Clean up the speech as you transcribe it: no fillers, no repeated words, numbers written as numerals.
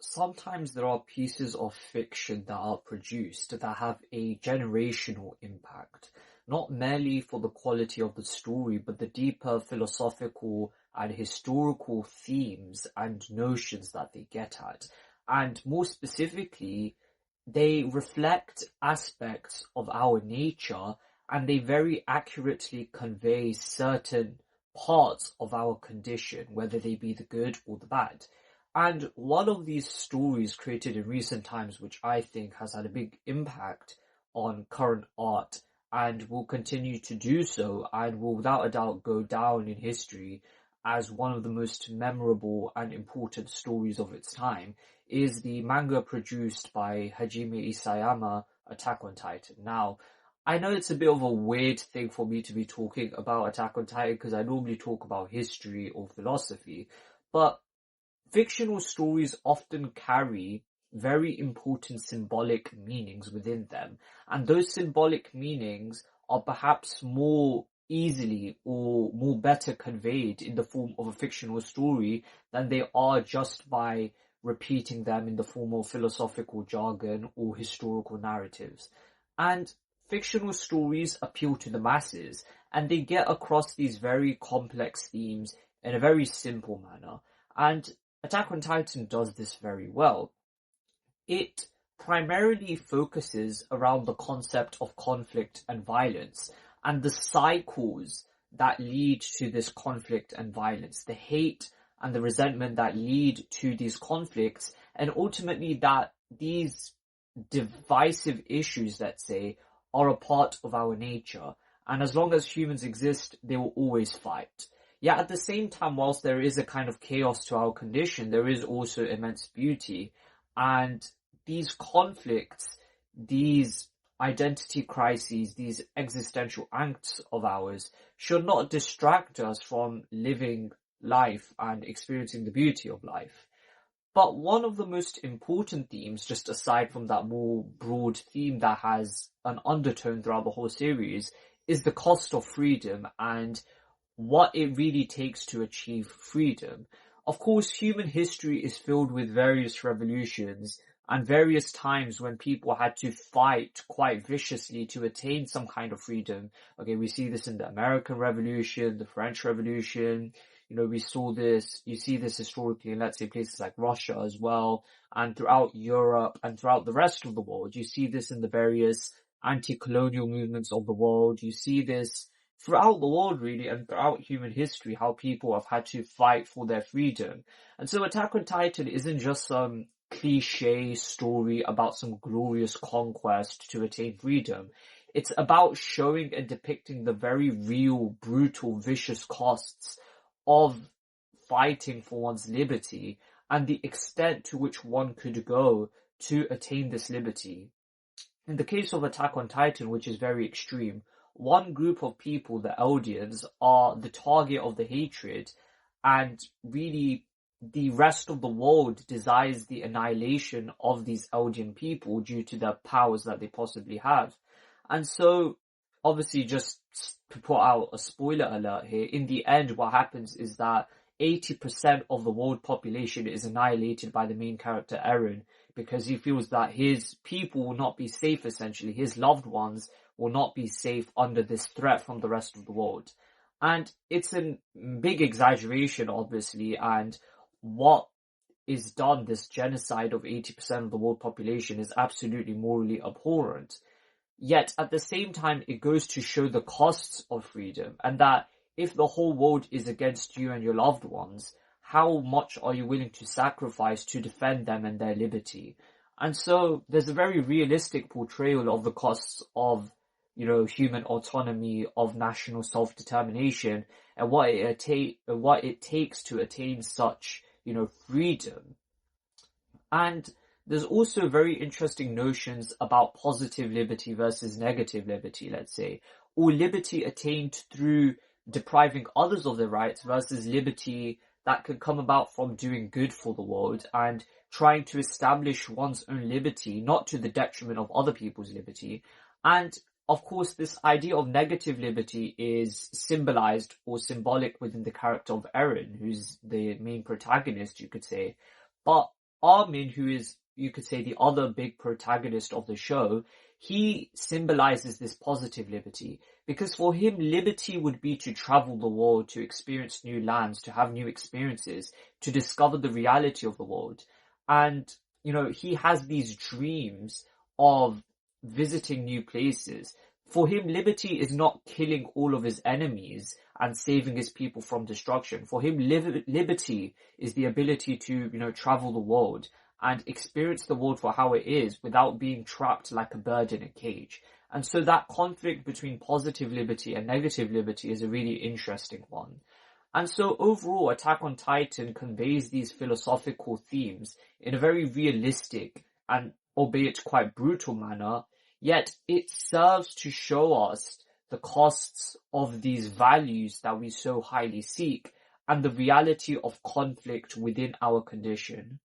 sometimes there are pieces of fiction that are produced that have a generational impact, not merely for the quality of the story, but the deeper philosophical and historical themes and notions that they get at. And more specifically, they reflect aspects of our nature and they very accurately convey certain parts of our condition, whether they be the good or the bad. And one of these stories created in recent times, which I think has had a big impact on current art and will continue to do so and will without a doubt go down in history as one of the most memorable and important stories of its time, is the manga produced by Hajime Isayama, Attack on Titan. Now, I know it's a bit of a weird thing for me to be talking about Attack on Titan because I normally talk about history or philosophy, but fictional stories often carry very important symbolic meanings within them, and those symbolic meanings are perhaps more easily or more better conveyed in the form of a fictional story than they are just by repeating them in the form of philosophical jargon or historical narratives. And fictional stories appeal to the masses, and they get across these very complex themes in a very simple manner. And Attack on Titan does this very well. It primarily focuses around the concept of conflict and violence and the cycles that lead to this conflict and violence, the hate and the resentment that lead to these conflicts, and ultimately that these divisive issues, let's say, are a part of our nature. And as long as humans exist, they will always fight. Yet at the same time, whilst there is a kind of chaos to our condition, there is also immense beauty. And these conflicts, these identity crises, these existential angst of ours should not distract us from living life and experiencing the beauty of life. But one of the most important themes, just aside from that more broad theme that has an undertone throughout the whole series, is the cost of freedom and what it really takes to achieve freedom. Of course, human history is filled with various revolutions and various times when people had to fight quite viciously to attain some kind of freedom. Okay, we see this in the American Revolution, the French Revolution. You see this historically in, let's say, places like Russia as well, and throughout Europe and throughout the rest of the world. You see this in the various anti-colonial movements of the world. You see this throughout the world, really, and throughout human history, how people have had to fight for their freedom. And so Attack on Titan isn't just some cliche story about some glorious conquest to attain freedom. It's about showing and depicting the very real, brutal, vicious costs of fighting for one's liberty and the extent to which one could go to attain this liberty. In the case of Attack on Titan, which is very extreme, one group of people, the Eldians, are the target of the hatred, and really the rest of the world desires the annihilation of these Eldian people due to the powers that they possibly have. And so, obviously, just to put out a spoiler alert here, in the end what happens is that 80% of the world population is annihilated by the main character Eren, because he feels that his people will not be safe, essentially. His loved ones will not be safe under this threat from the rest of the world. And it's a big exaggeration, obviously, and what is done, this genocide of 80% of the world population, is absolutely morally abhorrent. Yet, at the same time, it goes to show the costs of freedom, and that if the whole world is against you and your loved ones, how much are you willing to sacrifice to defend them and their liberty? And so, there's a very realistic portrayal of the costs of, human autonomy, of national self-determination, and what it takes to attain such, freedom. And there's also very interesting notions about positive liberty versus negative liberty, let's say, or liberty attained through depriving others of their rights versus liberty that can come about from doing good for the world and trying to establish one's own liberty, not to the detriment of other people's liberty. And of course, this idea of negative liberty is symbolized or symbolic within the character of Eren, who's the main protagonist, you could say. But Armin, who is, you could say, the other big protagonist of the show, he symbolizes this positive liberty. Because for him, liberty would be to travel the world, to experience new lands, to have new experiences, to discover the reality of the world. And, he has these dreams of visiting new places. For him, liberty is not killing all of his enemies and saving his people from destruction. For him, liberty is the ability to, travel the world and experience the world for how it is without being trapped like a bird in a cage. And so that conflict between positive liberty and negative liberty is a really interesting one. And so overall, Attack on Titan conveys these philosophical themes in a very realistic and albeit quite brutal manner, yet it serves to show us the costs of these values that we so highly seek and the reality of conflict within our condition.